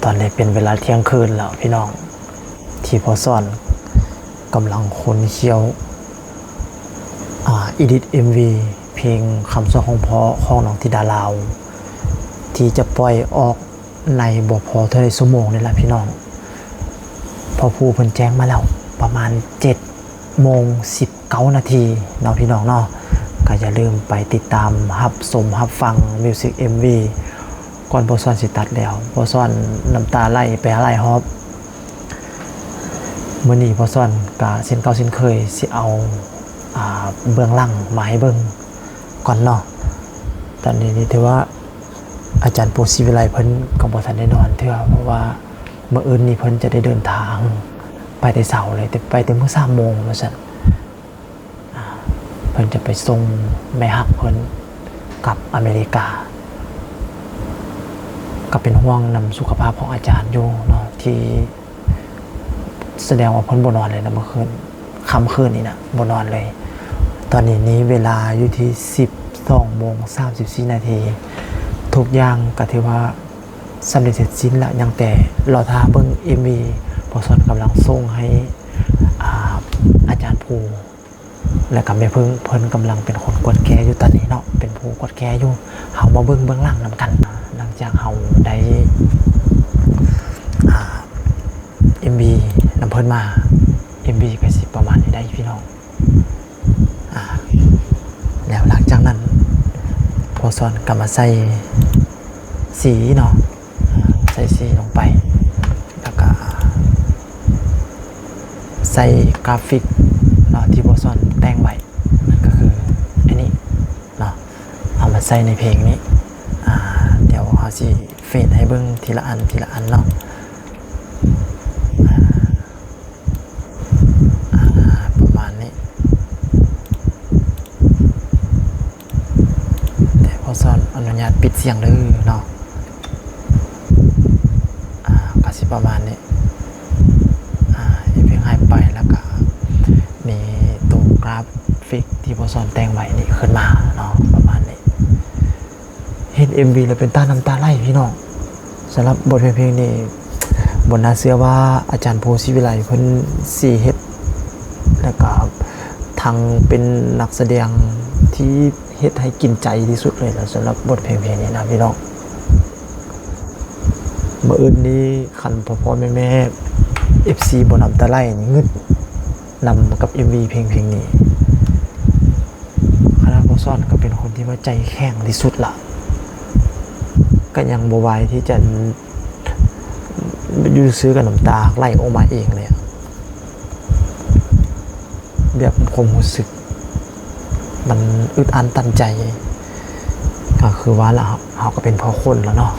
ตอนนี้เป็นเวลาเที่ยงคืนแล้วพี่น้องที่พอซ่อนกำลังคนเคี้ยวอีดิท MV เพลงคำสอนของพ่อของน้องธิดาลาวที่จะปล่อยออกในบ่พอเท่าไรชั่วโมงนี่แหละพี่น้องพอผู้เพิ่นแจ้งมาแล้วประมาณ7:19 นาทีเนาะพี่น้องเนาะก็อย่าลืมไปติดตามรับฟังมิวสิก MV ก่อนพอซ่อนสิตัดแล้วพอซ่อนน้ำตาไหลไปไหลฮอบมื้อนี้พอซ่อนก็เส้นเก่าเส้นเคยสิเอาเบื้องหลังมาให้เบิ่งก่อนเนาะตอนนี้นี่ถือว่าอาจารย์ปูศิวิไลเพิ่นก็บ่ทันได้นอนเทื่อเพราะว่าเมื่ออื่นนี้เพิ่นจะได้เดินทางไปแต่เช้าเลยแต่ไปแต่มื้อ 3 โมงว่าซั่นเพิ่นจะไปส่งแม่ฮักเพิ่นกลับอเมริกาก็เป็นห่วงนำสุขภาพของอาจารย์อยู่เนาะที่แสดงว่าเพิ่นบ่นอนเลยนะเมื่อคืนค่ำคืนนี้นะบ่นอนเลยตอนนี้เวลาอยู่ที่ 12:34 นาทีทุกอย่างก็ถือว่าสำเร็จเสร็จสิ้นแล้วยังแต่รอท่าเบิ่ง MV พอสอนกำลังส่งให้อาจารย์ภูและกับแม่พึ่งเพิ่นกำลังเป็นคนกดแก้อยู่ตอนนี้เนาะเป็นผู้กดแก้อยู่เฮามาเบิ่งเบื้องหลังนำกันหลังจากเฮาได้MV นำเพิ่นมา MV ก็สิประมาณนี้ได้พี่น้องแล้วหลังจากนั้นพอสอนก็มาใส่สีเนาะใส่สีลงไปแล้วก็ใส่กราฟิกเนาะที่พอสอนแต่งไว้นั่นก็คืออันนี้เนาะเอามาใส่ในเพลงนี้เดี๋ยวเฮาสิเฟดให้เบิ่งทีละอันเนาะประมาณนี้แต่พอสอนอนุญาตปิดเสียงเลยเนาะก็สิประมาณนี้เพลงให้ไปแล้วก็มีตัวกราฟิกที่พอสอนแต่งไว้นี่ขึ้นมาเนาะประมาณนี้เห็น MV แล้วเป็นน้ำตาไหลพี่น้องสำหรับบทเพลงนี้บนน่าเชื่อว่าอาจารย์ภูศิวิไลเพิ่นสิเฮ็ดแล้วก็ทางเป็นนักแสดงที่เฮ็ดให้กินใจที่สุดเลยสำหรับบทเพลงนี้นะพี่น้องเมื่ออื่นนี้คันพ่อแม่ FC บ่นำตาไหลนี่งึดนำกับ MV เพลงนี้คณะพอซ่อนก็เป็นคนที่ว่าใจแข็งที่สุดละก็ยังบ่ไหวที่จะอยู่ซื้อกับน้ำตาไหลออกมาเองเลยแบบความรู้สึกมันอึดอัดตันใจก็คือว่าเราก็เป็นพ่อคนแล้วเนาะ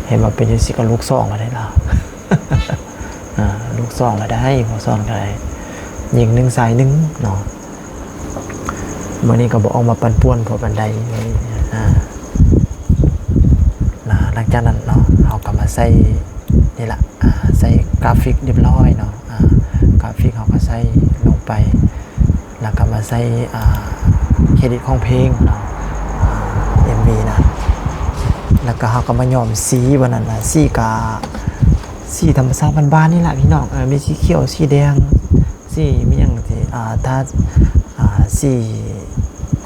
เห็นว่าเป็นยังสิกับลูกซองแล้วได้ล่ะ ลูกซองแล้วได้พอซ่อนก็ได้ยิงหนึ่งสายหนึ่งเนาะเมื่อนี้ก็บอกออกมาปั่นป่วนพอบันไดหลังจากนั้นเนาะเราก็มาใส่นี่แหละใส่กราฟิกเรียบร้อยเนาะกราฟิกเขาก็ใส่ลงไปแล้วก็มาใส่เครดิตของเพลงเนาะMV นะแล้วก็เขาก็มาย้อมสีวันนั้นนะสีธรรมชาติบ้านๆนี่แหละพี่น้องมีสีเขียวสีแดงสีมีอย่างที่ถ้าสี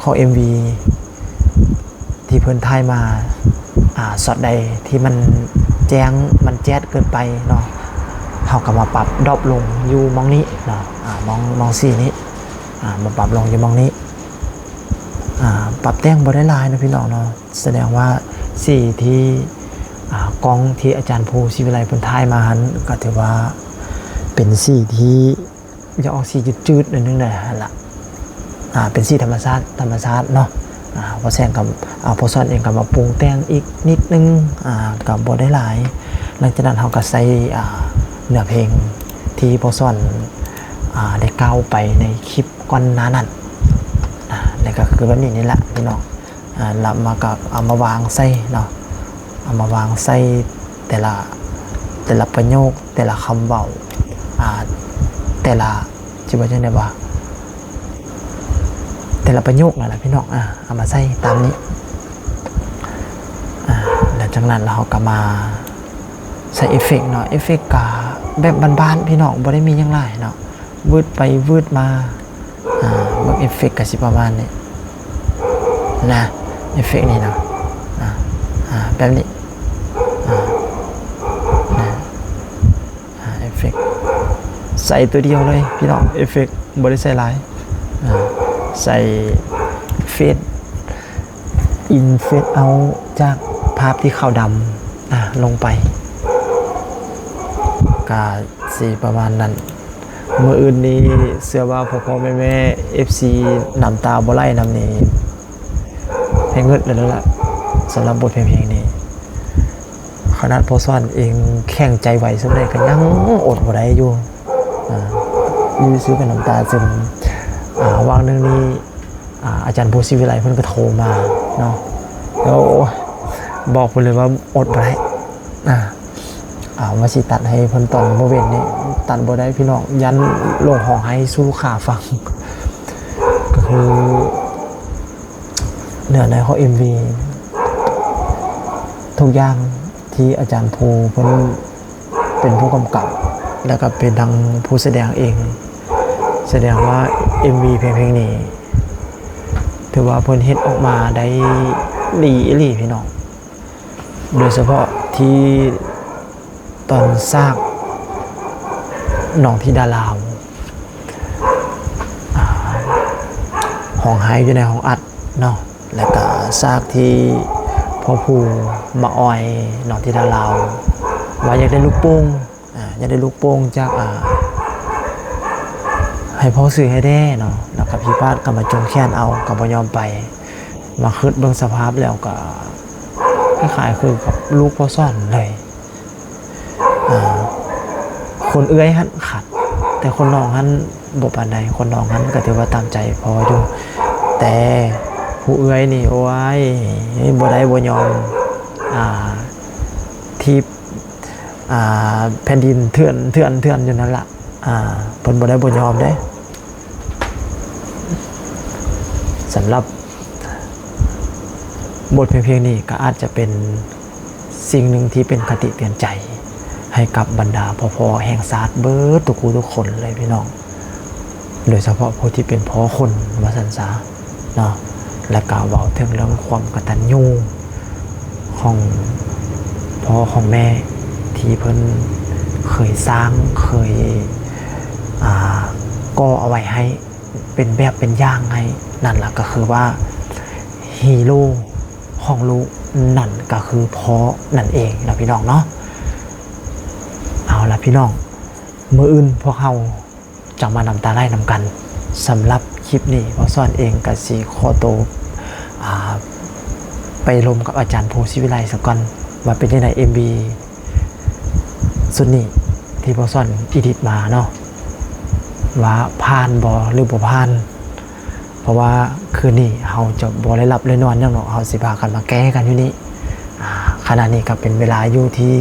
ของ MV ที่เพิ่นถ่ายมาช็อตใดที่มันแจ้งมันแจ๊ดเกินไปเนาะเขาก็มาปรับดรอปลงอยู่มองนี้เนาะมองสีนี้มาปรับลงอยู่มองนี้ปรับแต่งบ่ได้หลายนะพี่น้องเนาะแสดงว่าสีที่กล้องที่อาจารย์ภูศิวิไลเพิ่นถ่ายมาหันก็ถือว่าเป็นสีที่จะออกสีจืดๆนิดนึงได้ล่ะเป็นสีธรรมชาติเนาะพอแซงกับพอซ่อนเองก็มาปรุงแต่งอีกนิดนึงกับบ่ได้หลายหลังจากนั้นเขาก็ใส่เนื้อเพลงที่พอซ่อนได้ก้าวไปในคลิปก่อนหน้านั้นนี่ก็คือแบบนี้นี่แหละพี่น้องแล้วมากับเอามาวางใส่เนาะเอามาวางใส่แต่ละประโยคแต่ละคำเบาแต่ละชื่อว่าจังได๋บ่แต่ละประโยคนั่นแหละพี่น้องเอามาใส่ตามนี้แล้ว จากนั้นเราก็มาใส่เอฟเฟกต์เนาะเอฟเฟกต์กะแบบบ้านๆพี่น้องบ่ได้มีหยังหลายเนาะวืดไปวืดมาเบิ่งเอฟเฟกต์ก็สิประมาณนี้นะเอฟเฟกต์นี่เนาะแบบนี้นะเอฟเฟกต์ใส่ตัวเดียวเลยพี่น้องเอฟเฟกต์บ่ได้ใส่หลายใส่เฟดอินเฟดเอาจากภาพที่ขาวดำลงไปก็สีประมาณนั้นเมื่ออื่นนี้เชื่อว่าพ่อแม่ FC น้ำตาบ่ไหลน้ำนี้เพลงเงิดเลยแล้วล่ะสำหรับบทเพลงนี้ขนาดพอซ่อนเองแข่งใจไหวสักได้ก็ยังอดบ่ได้อยู่ยื้อซื้อกับน้ำตาซึมวางหนึ่งนี้อาจารย์ภูศิวิไลเพิ่นก็โทรมาเนาะแล้วบอกไปเลยว่าอดบ่ได้ว่าสิตัดให้เพิ่นตอนบ่เว้นนี่ตัดบ่ได้พี่น้องยันลงห้องให้สู้ขาฟังก็คือเนื้อในของ MV ทุกอย่างที่อาจารย์ภูเพิ่นเป็นผู้กำกับแล้วก็เป็นทางผู้แสดงเองแสดงว่า MV เพลงนี้ถือว่าเพิ่นเฮ็ดออกมาได้ดีอีหลีพี่น้องโดยเฉพาะที่ตอนซากน้องที่ดาลาวห้องไฮอยู่ในห้องอัดเนาะแล้วก็ซากที่พ่อผู้มาออยน้องที่ดาลาวว่าอยากได้ลูกโป่งอยากได้ลูกโป่งจากให้พ่อซื้อให้ได้เนาะแล้วก็พี่พาดก็มาจงแค้นเอาก็บ่ยอมไปมาคิดเบิ่งสภาพแล้วก็คล้ายๆคือกับลูกพ่อซ่อนเลยคนเอื้อยหันขัดแต่คนน้องหันบ่ปานใดคนน้องหันก็ถือว่าตามใจพออยู่แต่ผู้เอื้อยนี่โอ้ยบ่ได้บ่ยอมที่แผ่นดินเถื่อนอยู่นั่นล่ะเพิ่นบ่ได้บ่ยอมเด้สำหรับบทเพลงนี้ก็อาจจะเป็นสิ่งหนึ่งที่เป็นคติเตือนใจให้กับบรรดาพ่อแห่งศาสตร์เบิร์ดทุกคนเลยพี่น้องโดยเฉพาะผู้ที่เป็นพ่อคนวสันสาเนาะและกล่าวถึงเรื่องความกตัญญูของพ่อของแม่ที่เพิ่นเคยสร้างเคยก่อเอาไว้ให้เป็นแบบเป็นอย่างให้นั่นแหละก็คือว่าฮีโร่ของลูกนั่นก็คือพ่อนั่นเองนะพี่น้องเนาะเอาล่ะพี่น้องมื้ออื่นพวกเราจะมานำตาไล่นำกันสำหรับคลิปนี้พอซ่อนเองก็สิขอตัวไปลมกับอาจารย์ภูศิวิไลสักก่อนว่าเป็นยังไง MV สุดนี้ที่พอซ่อนอีดิทมาเนาะว่าผ่านบ่หรือบ่ผ่านเพราะว่าคืนนี้เราจะบ่ได้หลับเลยนอนจังเนาะเราสิพากันมาแก้กันอยู่นี่ขณะนี้ก็เป็นเวลาอยู่ที่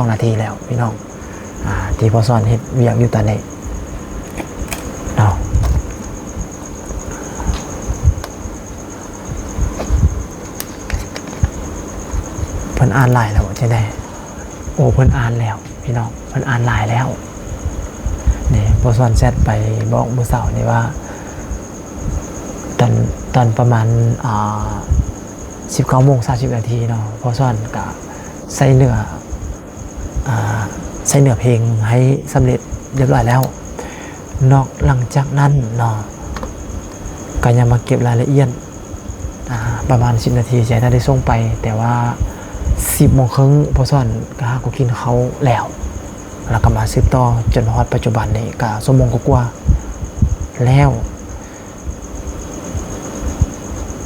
12:42 นาทีแล้วพี่น้องที่พอซ่อนเฮ็ดเวียกอยู่ตอนนี้เนาะเพิ่นอ่านไลน์แล้วใช่ไหมโอ้เพิ่นอ่านแล้วพี่น้องเพิ่นอ่านไลน์แล้วนี่พอซ่อนแชทไปบอกมื้อเช้านี่ว่าตอนประมาณ19:30 นาทีเนาะพอซ่อนก็ใส่เนื้อเพลงให้สำเร็จเรียบร้อยแล้วนอกหลังจากนั้นเนาะก็ยังมาเก็บรายละเอียดประมาณ10 นาทีใช้ได้ส่งไปแต่ว่า10:30พอซ่อนก็กินเขาแล้วก็มาสืบต่อจนฮอดปัจจุบันนี้ก็ชั่วโมงกว่าแล้ว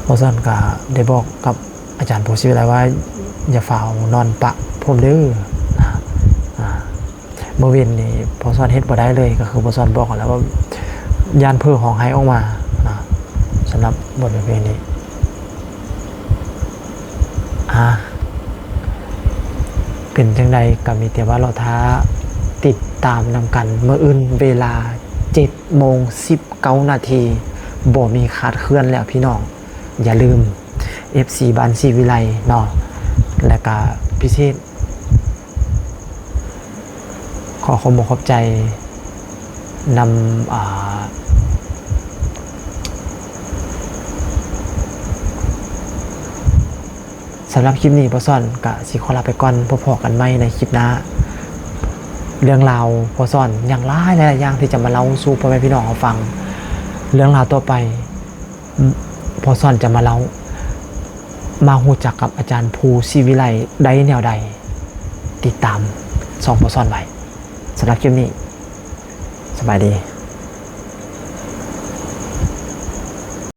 พอซ่อนก็ได้บอกกับอาจารย์ภูศิวิไลว่าอย่าฝ่านอนปะผมเด้อเมื่อเว้นนี่พอซ่อนเฮ็ดบ่ได้เลยก็คือพอซ่อนบอกแล้วว่ายานเพื่อห้องไห้ออกมาสำหรับบทเพลงนี้เป็นจังใดก็มีแต่ว่าเราท้าติดตามนำกันเมื่ออื่นเวลา 7:19 นาทีบ่มีขาดเคลื่อนแล้วพี่น้องอย่าลืม FC บ้านศรีวิไลเนาะและก็พิเศษขอความขอบใจนำสำหรับคลิปนี้พอซ่อนกะสิขอลาไปก่อนพบกันใหม่ในคลิปหน้าเรื่องราวพอซ่อนอย่างหลายอย่างที่จะมาเล่าสู่พ่อแม่พี่น้องเขาฟังเรื่องราวต่อไปพอซ่อนจะมาเล่ามาหูจักกับอาจารย์ภูศรีวิไลได้แนวใดติดตามส่องพอซ่อนไว้สำหรับคลิปนี้สบายดี